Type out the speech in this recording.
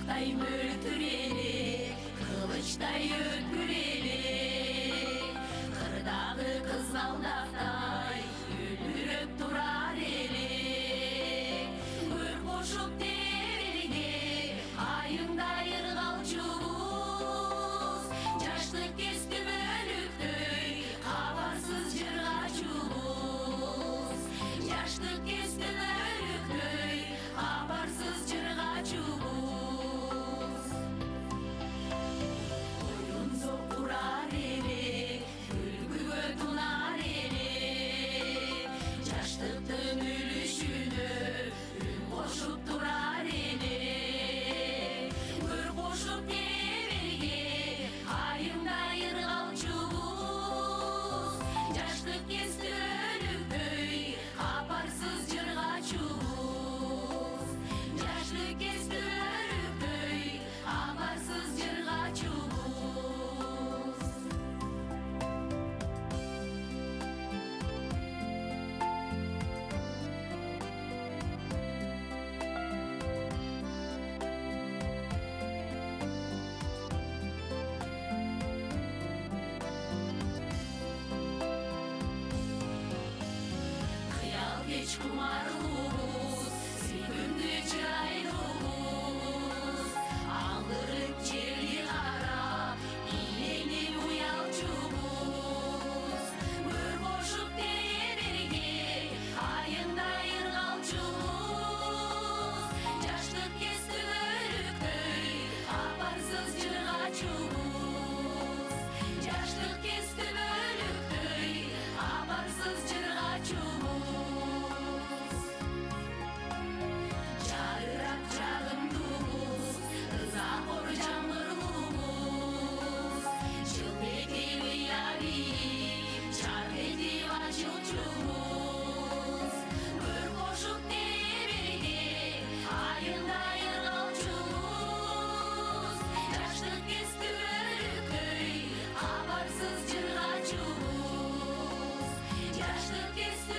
Ошақтай мөлтірелі, қылыштай өткірелі, қырдағы қызғалдақтай үлбіреп тұрар елі. Өр қошып тебелге, айыңдай ырғал жұлдыз, жаштық кесті бөліктэй, хабарсыз жырға жұлдыз. Жаштық кесті бөліктэй, хабарсыз жырға жұлдыз. Geç kumarlığımız, sevimli çırayımız, ağırıp çeli kara, iğneni uyalcımız. Mür boşup devirge, ayında ırgalcımız, yaşlık kesti bölüktöy, aparsız jırgaçımız. Yaşlık kesti bölüktöy, aparsız jırgaçımız. Yaşlık kesti